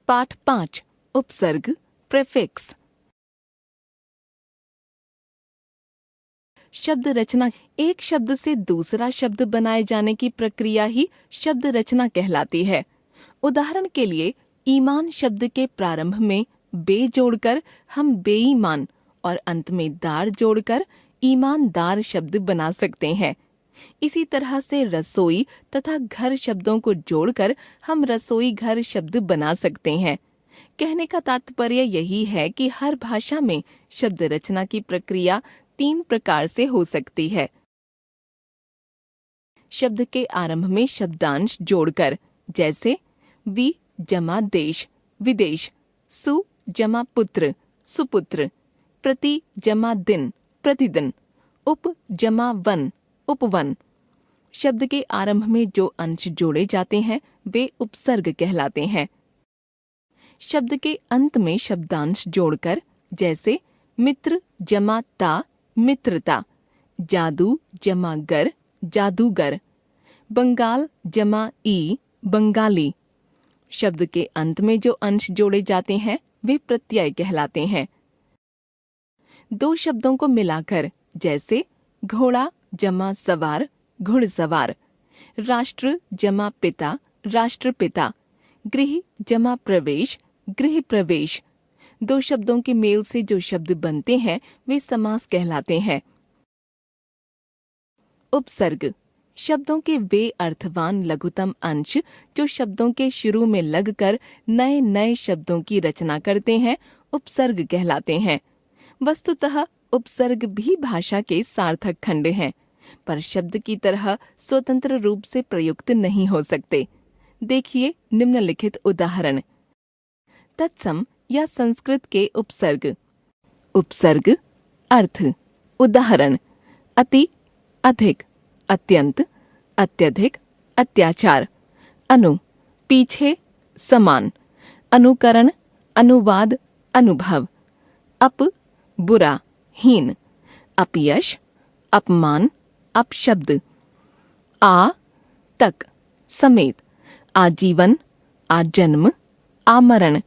पाठ 5 उपसर्ग प्रेफिक्स। शब्द रचना। एक शब्द से दूसरा शब्द बनाए जाने की प्रक्रिया ही शब्द रचना कहलाती है। उदाहरण के लिए ईमान शब्द के प्रारंभ में बे जोड़कर हम बेईमान और अंत में दार जोड़कर ईमानदार शब्द बना सकते हैं। इसी तरह से रसोई तथा घर शब्दों को जोड़कर हम रसोई घर शब्द बना सकते हैं। कहने का तात्पर्य यही है कि हर भाषा में शब्द रचना की प्रक्रिया 3 प्रकार से हो सकती है। शब्द के आरंभ में शब्दांश जोड़कर, जैसे वि जमा देश विदेश, सु जमा पुत्र सुपुत्र, प्रति जमा दिन प्रतिदिन, उप जमा वन उपवन। शब्द के आरंभ में जो अंश जोड़े जाते हैं वे उपसर्ग कहलाते हैं। शब्द के अंत में शब्दांश जोड़कर, जैसे मित्र जमा ता मित्रता, जादू जमा गर जादूगर, बंगाल जमा ई बंगाली। शब्द के अंत में जो अंश जोड़े जाते हैं वे प्रत्यय कहलाते हैं। 2 शब्दों को मिलाकर, जैसे घोड़ा जमा सवार घुड़सवार, राष्ट्र जमा पिता राष्ट्रपिता, गृह जमा प्रवेश गृह प्रवेश। 2 शब्दों के मेल से जो शब्द बनते हैं वे समास कहलाते हैं। उपसर्ग शब्दों के वे अर्थवान लघुतम अंश जो शब्दों के शुरू में लगकर नए नए शब्दों की रचना करते हैं उपसर्ग कहलाते हैं। वस्तुतः उपसर्ग भी भाषा के सार्थक खंड हैं, पर शब्द की तरह स्वतंत्र रूप से प्रयुक्त नहीं हो सकते। देखिए निम्नलिखित उदाहरण। तत्सम या संस्कृत के उपसर्ग। उपसर्ग अर्थ। उदाहरण अति अधिक अत्यंत अत्यधिक अत्याचार। अनु पीछे समान, अनुकरण अनुवाद अनुभव। अप बुरा हीन, अपयश अपमान अपशब्द। आ तक समेत, आजीवन आजन्म आमरण।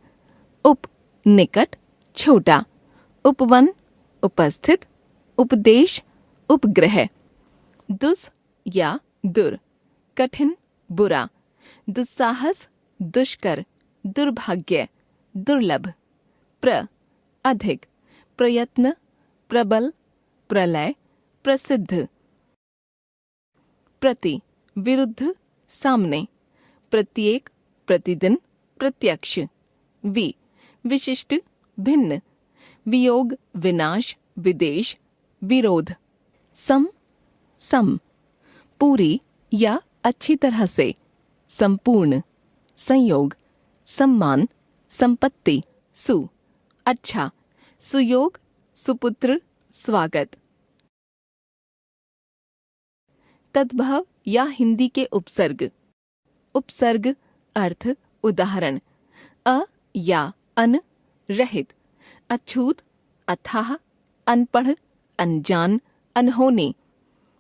उप निकट छोटा, उपवन उपस्थित उपदेश उपग्रह। दुस या दुर कठिन बुरा, दुस्साहस दुष्कर दुर्भाग्य दुर्लभ। प्र अधिक प्रयत्न प्रबल प्रलय प्रसिद्ध। प्रति विरुद्ध सामने, प्रत्येक प्रतिदिन प्रत्यक्ष। वि विशिष्ट भिन्न, वियोग विनाश विदेश विरोध। सम सम पूरी या अच्छी तरह से, संपूर्ण संयोग सम्मान संपत्ति। सु अच्छा, सुयोग सुपुत्र स्वागत। तद्भव या हिंदी के उपसर्ग। उपसर्ग अर्थ। उदाहरण अ या अन रहित, अछूत अथाह अनपढ़ अनजान अनहोनी।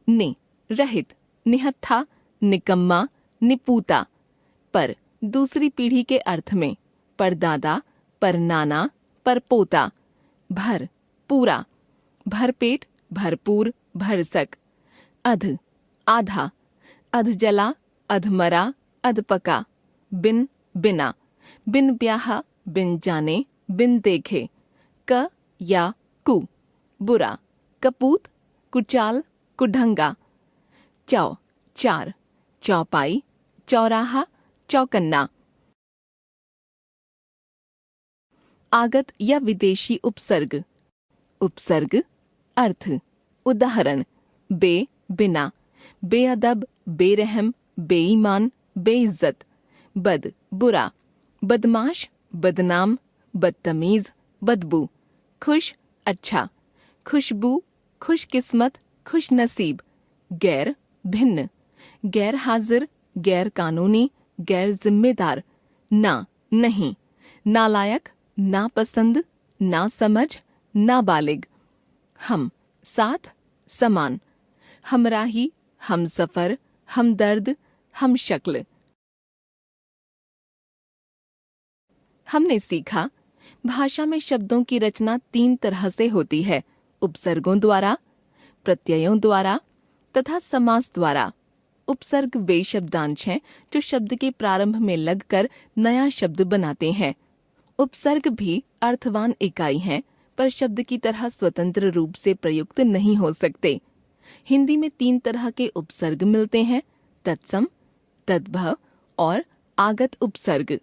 नि रहित निहत्था निकम्मा निपूता। पर दूसरी पीढ़ी के अर्थ में, परदादा परनाना परपोता। भर पूरा, भरपेट भरपूर भरसक। अध आधा, अधजला अधमरा अधपका। बिन बिना, बिन ब्याहा बिन जाने बिन देखे। क या कु बुरा, कपूत कुचाल कुढंगा। चौ चार, चौपाई चौराहा चौकन्ना। आगत या विदेशी उपसर्ग। उपसर्ग अर्थ। उदाहरण बे बिना, बेअदब बेरहम बेईमान बेइज्जत। बद बुरा, बदमाश बदनाम बदतमीज बदबू। खुश अच्छा, खुशबू खुशकिस्मत खुशनसीब। गैर भिन्न, गैर हाजिर गैर कानूनी गैर जिम्मेदार। ना नहीं, नालायक नापसंद नासमझ नाबालिग। हम साथ समान, हमराही हमसफर हमदर्द हमशक्ल। हमने सीखा भाषा में शब्दों की रचना 3 तरह से होती है, उपसर्गों द्वारा, प्रत्ययों द्वारा तथा समास द्वारा। उपसर्ग वे शब्दांश हैं जो शब्द के प्रारंभ में लगकर नया शब्द बनाते हैं। उपसर्ग भी अर्थवान इकाई हैं, पर शब्द की तरह स्वतंत्र रूप से प्रयुक्त नहीं हो सकते। हिंदी में 3 तरह के उपसर्ग मिलते हैं, तत्सम, तद्भव और आगत उपसर्ग।